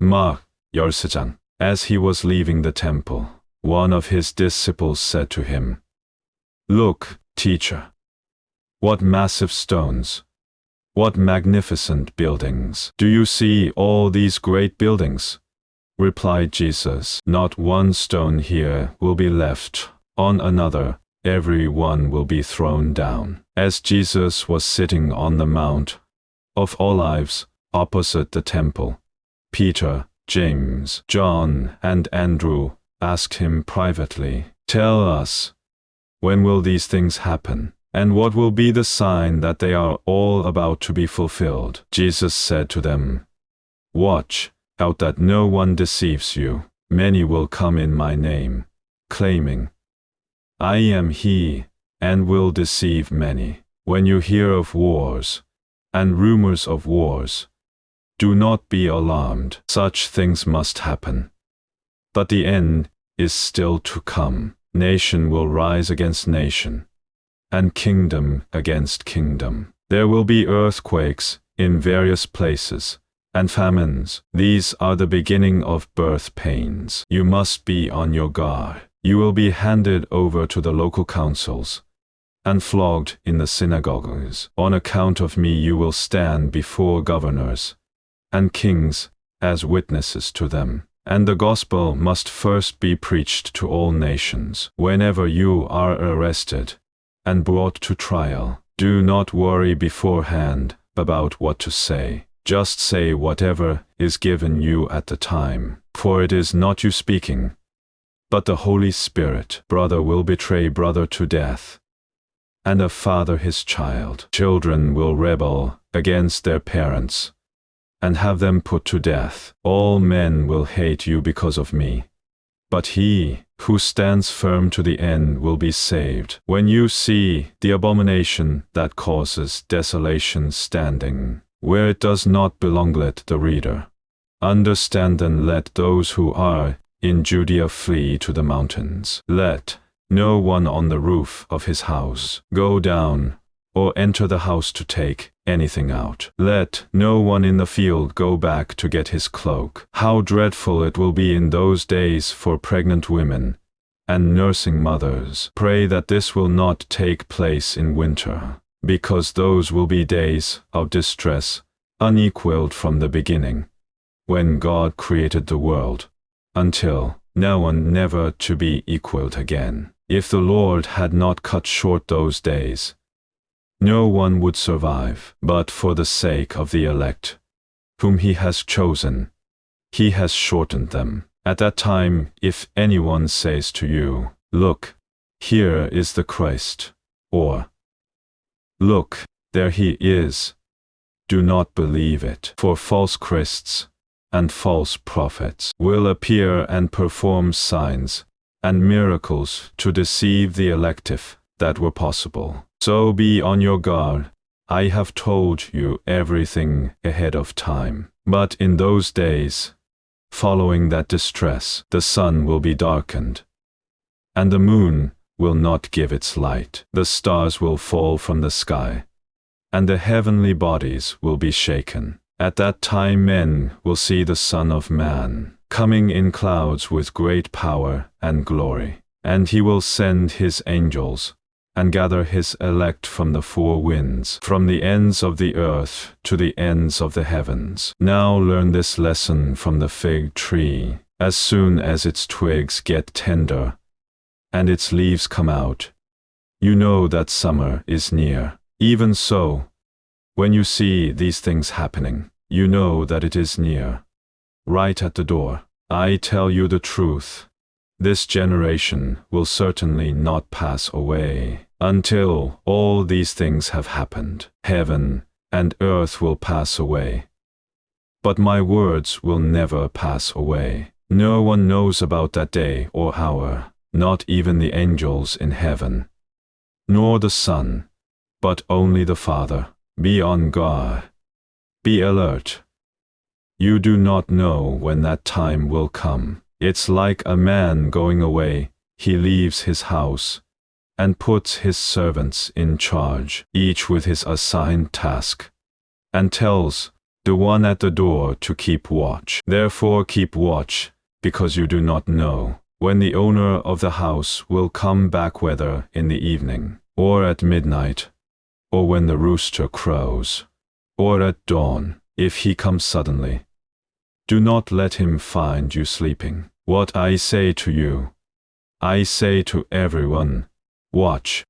Mark 13장. As he was leaving the temple, one of his disciples said to him, "Look, teacher, what massive stones, what magnificent buildings. Do you see all these great buildings?" Replied Jesus, "Not one stone here will be left on another, every one will be thrown down." As Jesus was sitting on the Mount of Olives opposite the temple, Peter, James, John, and Andrew asked him privately, "Tell us, when will these things happen? And what will be the sign that they are all about to be fulfilled?" Jesus said to them, "Watch out that no one deceives you. Many will come in my name, claiming, 'I am he,' and will deceive many. When you hear of wars and rumors of wars, do not be alarmed. Such things must happen, but the end is still to come. Nation will rise against nation, and kingdom against kingdom. There will be earthquakes in various places, and famines. These are the beginning of birth pains. You must be on your guard. You will be handed over to the local councils and flogged in the synagogues. On account of me you will stand before governors and kings as witnesses to them. And the gospel must first be preached to all nations. Whenever you are arrested and brought to trial, do not worry beforehand about what to say. Just say whatever is given you at the time, for it is not you speaking, but the Holy Spirit. Brother will betray brother to death, and a father his child. Children will rebel against their parents and have them put to death. All men will hate you because of me, but he who stands firm to the end will be saved. When you see the abomination that causes desolation standing where it does not belong, let the reader understand, and let those who are in Judea flee to the mountains. Let no one on the roof of his house go down or enter the house to take anything out. Let no one in the field go back to get his cloak. How dreadful it will be in those days for pregnant women and nursing mothers. Pray that this will not take place in winter, because those will be days of distress unequaled from the beginning, when God created the world, until now and never to be equaled again. If the Lord had not cut short those days, no one would survive. But for the sake of the elect, whom he has chosen, he has shortened them. At that time, if anyone says to you, "Look, here is the Christ," or "Look, there he is," do not believe it. For false Christs and false prophets will appear and perform signs and miracles to deceive the elect if that were possible. So be on your guard. I have told you everything ahead of time. But in those days, following that distress, the sun will be darkened, and the moon will not give its light. The stars will fall from the sky, and the heavenly bodies will be shaken. At that time men will see the Son of Man coming in clouds with great power and glory. And he will send his angels and gather his elect from the four winds, from the ends of the earth to the ends of the heavens. Now learn this lesson from the fig tree. As soon as its twigs get tender and its leaves come out, you know that summer is near. Even so, when you see these things happening, you know that it is near, right at the door. I tell you the truth, this generation will certainly not pass away until all these things have happened. Heaven and earth will pass away, but my words will never pass away. No one knows about that day or hour, not even the angels in heaven, nor the Son, but only the Father. Be on guard. Be alert. You do not know when that time will come. It's like a man going away. He leaves his house and puts his servants in charge, each with his assigned task, and tells the one at the door to keep watch. Therefore keep watch, because you do not know when the owner of the house will come back, whether in the evening, or at midnight, or when the rooster crows, or at dawn, if he comes suddenly. Do not let him find you sleeping. What I say to you, I say to everyone, watch.